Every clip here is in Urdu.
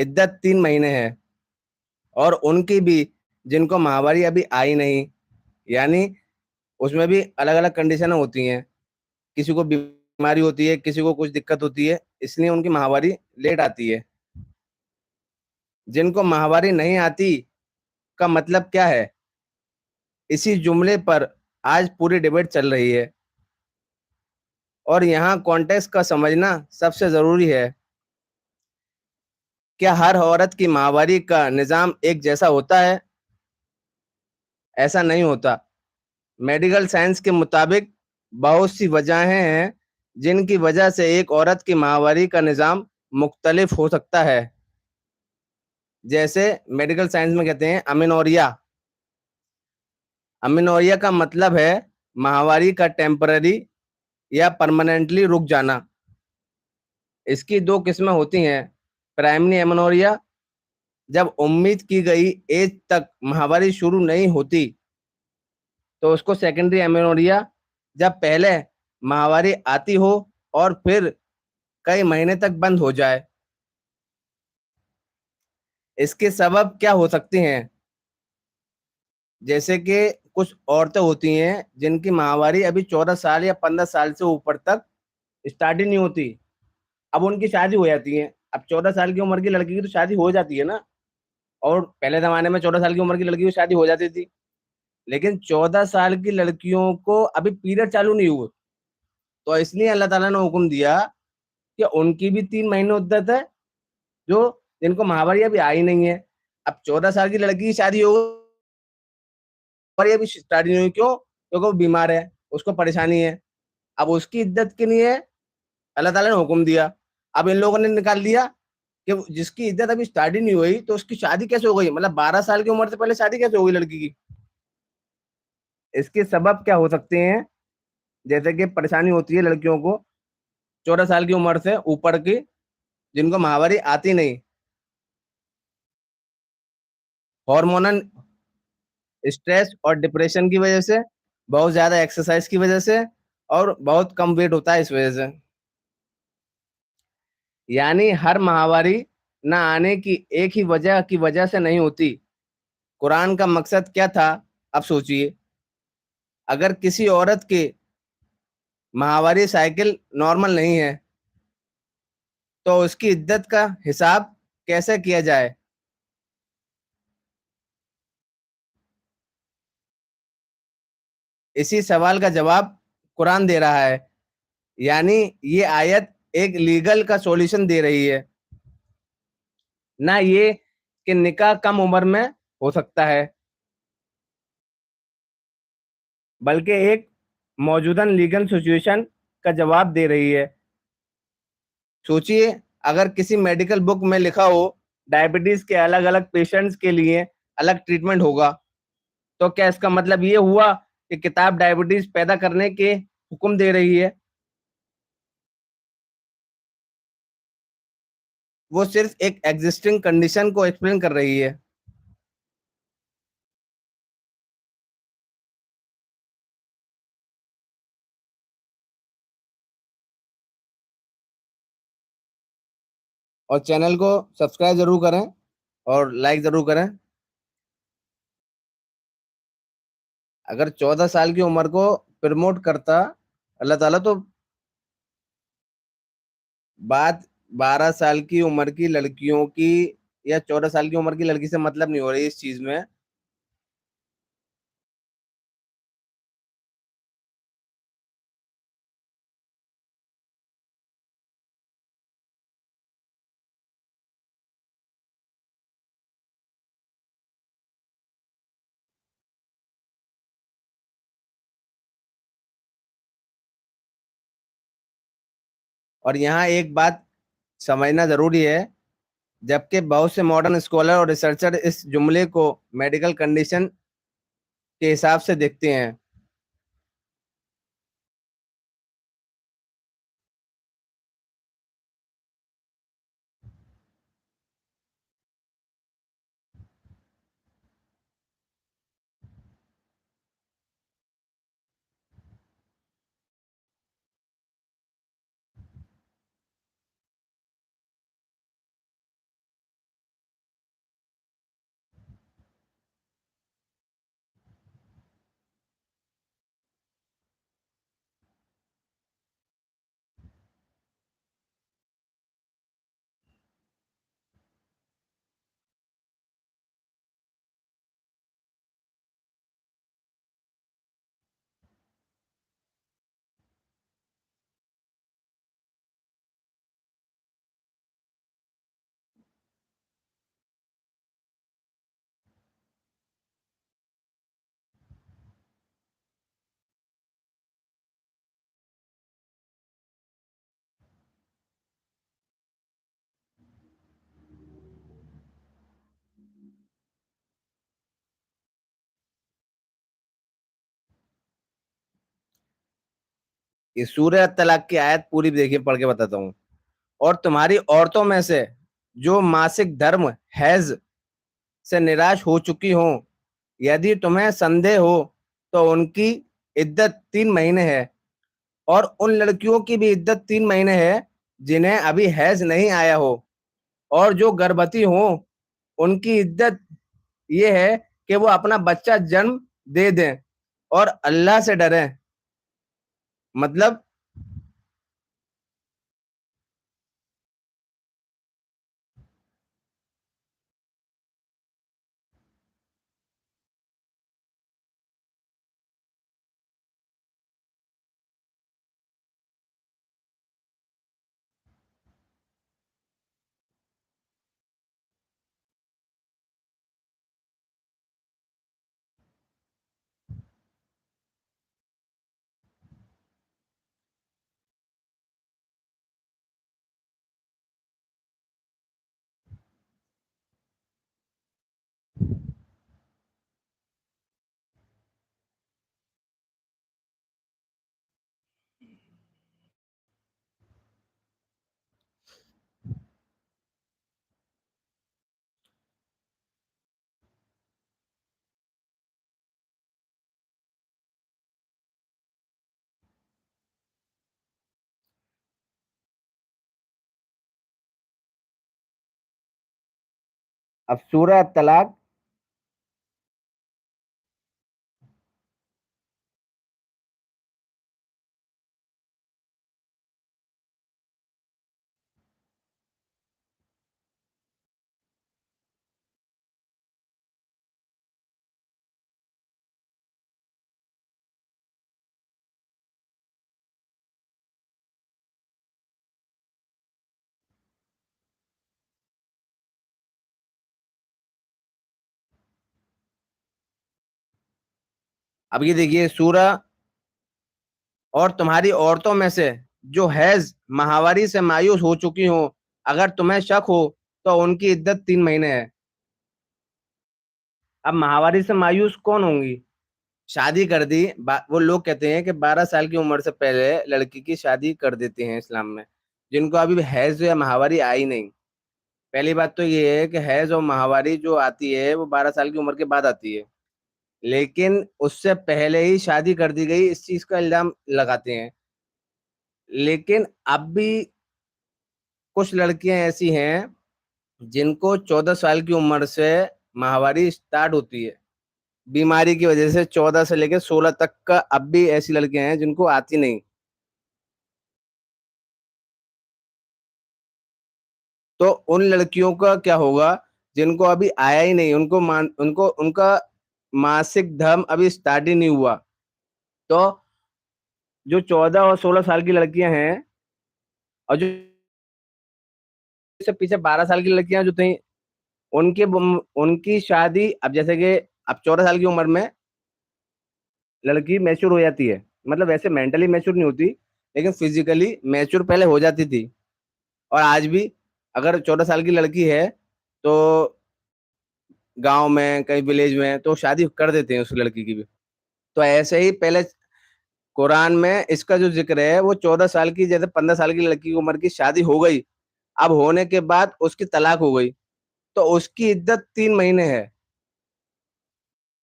عدت 3 مہینے ہے، اور ان کی بھی جن کو ماہواری ابھی آئی نہیں، یعنی اس میں بھی الگ الگ کنڈیشن ہوتی ہیں، کسی کو بیماری ہوتی ہے، کسی کو کچھ دقت ہوتی ہے، اس لیے ان کی ماہواری لیٹ آتی ہے۔ جن کو ماہواری نہیں آتی کا مطلب کیا ہے، اسی جملے پر آج پوری ڈیبیٹ چل رہی ہے، اور یہاں کانٹیکسٹ کا سمجھنا سب سے ضروری ہے۔ کیا ہر عورت کی ماہواری کا نظام ایک جیسا ہوتا ہے؟ ایسا نہیں ہوتا۔ میڈیکل سائنس کے مطابق بہت سی وجہیں ہیں جن کی وجہ سے ایک عورت کی ماہواری کا نظام مختلف ہو سکتا ہے، جیسے میڈیکل سائنس میں کہتے ہیں امینوریا۔ امینوریا کا مطلب ہے ماہواری کا ٹیمپرری یا پرماننٹلی رک جانا۔ اس کی 2 قسمیں ہوتی ہیں، پرائمری ایمنوریا، جب امید کی گئی ایج تک ماہواری شروع نہیں ہوتی تو اس کو سیکنڈری ایمنوریا، جب پہلے ماہواری آتی ہو اور پھر کئی مہینے تک بند ہو جائے۔ اس کے سبب کیا ہو سکتے ہیں، جیسے کہ کچھ عورتیں ہوتی ہیں جن کی ماہواری ابھی 14 سال یا 15 سال سے اوپر تک اسٹارٹ ہی نہیں ہوتی، اب ان کی شادی ہو جاتی ہے۔ اب 14 سال کی عمر کی لڑکی کی تو شادی ہو جاتی ہے نا، اور پہلے زمانے میں 14 سال کی عمر کی لڑکی کی شادی ہو جاتی تھی، لیکن 14 سال کی لڑکیوں کو ابھی پیریڈ چالو نہیں ہوئے، تو اس لیے اللہ تعالیٰ نے حکم دیا کہ ان کی بھی 3 مہینے عدت ہے، جو جن کو ماہواری ابھی آئی نہیں ہے۔ اب 14 سال کی لڑکی کی شادی ہو اور یہ بھی اسٹارٹ نہیں ہوئی، کیوں؟ کیونکہ وہ بیمار ہے، اس کو پریشانی ہے، اب اس کی عدت کی نہیں ہے، اللہ تعالیٰ نے حکم دیا۔ اب ان لوگوں نے نکال دیا کہ جس کی عدت ابھی اسٹارٹ ہی نہیں ہوئی تو اس کی شادی کیسے ہو گئی، مطلب 12 سال کی عمر سے پہلے شادی کیسے ہو گئی لڑکی کی۔ اس کے سبب کیا ہو سکتے ہیں، جیسے کہ پریشانی ہوتی ہے لڑکیوں کو 14 سال کی عمر سے اوپر کی، جن کو ماہواری آتی نہیں، ہارمونل اسٹریس اور ڈپریشن کی وجہ سے، بہت زیادہ ایکسرسائز کی وجہ سے، اور بہت کم ویٹ ہوتا ہے اس وجہ سے۔ یعنی ہر ماہواری نہ آنے کی ایک ہی وجہ سے نہیں ہوتی۔ قرآن کا مقصد کیا تھا؟ اب سوچئے، اگر کسی عورت کی ماہواری سائیکل نارمل نہیں ہے تو اس کی عدت کا حساب کیسے کیا جائے؟ اسی سوال کا جواب قرآن دے رہا ہے، یعنی یہ آیت ایک لیگل کا سولوشن دے رہی ہے، نہ یہ کہ نکاح کم عمر میں ہو سکتا ہے، بلکہ ایک موجودہ لیگل سچویشن کا جواب دے رہی ہے۔ سوچئے، اگر کسی میڈیکل بک میں لکھا ہو ڈائبٹیز کے الگ الگ پیشنٹس کے لیے الگ ٹریٹمنٹ ہوگا، تو کیا اس کا مطلب یہ ہوا کہ کتاب ڈائبٹیز پیدا کرنے کے حکم دے رہی ہے؟ وہ صرف ایک ایگزسٹنگ کنڈیشن کو ایکسپلین کر رہی ہے۔ اور چینل کو سبسکرائب ضرور کریں اور لائک ضرور کریں۔ اگر 14 سال کی عمر کو پرموٹ کرتا اللہ تعالیٰ، تو بات 12 سال کی عمر کی لڑکیوں کی یا 14 سال کی عمر کی لڑکی سے مطلب نہیں ہو رہی اس چیز میں۔ اور یہاں ایک بات سمجھنا ضروری ہے، جبکہ بہت سے ماڈرن اسکالر اور ریسرچر اس جملے کو میڈیکل کنڈیشن کے حساب سے دیکھتے ہیں۔ یہ سورہ طلاق کی آیت پوری دیکھیے، پڑھ کے بتاتا ہوں. اور تمہاری عورتوں میں سے جو ماسک دھرم حیض سے نراش ہو چکی ہوں، یدی تمہیں سندے ہو تو ان کی عدت 3 مہینے ہے، اور ان لڑکیوں کی بھی عدت 3 مہینے ہے جنہیں ابھی حیض نہیں آیا ہو، اور جو گربھوتی ہوں ان کی عدت یہ ہے کہ وہ اپنا بچہ جنم دے دیں اور اللہ سے ڈریں. مطلب اب سورہ طلاق اب یہ دیکھیے سورہ، اور تمہاری عورتوں میں سے جو حیض ماہواری سے مایوس ہو چکی ہوں، اگر تمہیں شک ہو تو ان کی عدت 3 مہینے ہے. اب ماہواری سے مایوس کون ہوں گی؟ شادی کر دی، وہ لوگ کہتے ہیں کہ 12 سال کی عمر سے پہلے لڑکی کی شادی کر دیتے ہیں اسلام میں، جن کو ابھی حیض یا ماہواری آئی نہیں. پہلی بات تو یہ ہے کہ حیض اور ماہواری جو آتی ہے وہ 12 سال کی عمر کے بعد آتی ہے، لیکن اس سے پہلے ہی شادی کر دی گئی، اس چیز کا الزام لگاتے ہیں. لیکن اب بھی کچھ لڑکیاں ایسی ہیں جن کو 14 سال کی عمر سے ماہواری اسٹارٹ ہوتی ہے، بیماری کی وجہ سے 14 سے لے کے 16 تک کا اب بھی ایسی لڑکیاں ہیں جن کو آتی نہیں. تو ان لڑکیوں کا کیا ہوگا جن کو ابھی آیا ہی نہیں، ان کا ماسک دھرم ابھی اسٹارٹ ہی نہیں ہوا. تو جو 14 اور 16 سال کی لڑکیاں ہیں، اور جو سے پیچھے 12 سال کی لڑکیاں جو تھیں، ان کی شادی اب جیسے کہ اب 14 سال کی عمر میں لڑکی میچور ہو جاتی ہے. مطلب ویسے مینٹلی میچور نہیں ہوتی، لیکن فزیکلی میچور پہلے ہو جاتی تھی. اور آج بھی اگر 14 سال کی لڑکی ہے تو گاؤں میں کہیں ولیج میں تو شادی کر دیتے ہیں اس لڑکی کی بھی. تو ایسے ہی پہلے قرآن میں اس کا جو ذکر ہے وہ 14 سال کی، جیسے 15 سال کی لڑکی کی عمر کی شادی ہو گئی، اب ہونے کے بعد اس کی طلاق ہو گئی تو اس کی عدت 3 مہینے ہے.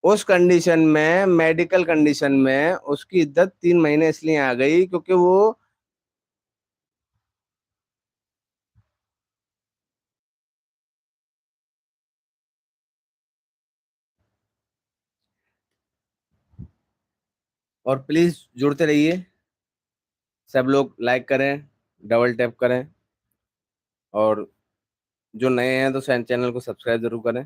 اس کنڈیشن میں، میڈیکل کنڈیشن میں اس کی عدت 3 مہینے اس لیے آ گئی کیونکہ وہ اور پلیز جڑتے رہیے، سب لوگ لائک کریں، ڈبل ٹیپ کریں، اور جو نئے ہیں تو چینل کو سبسکرائب ضرور کریں.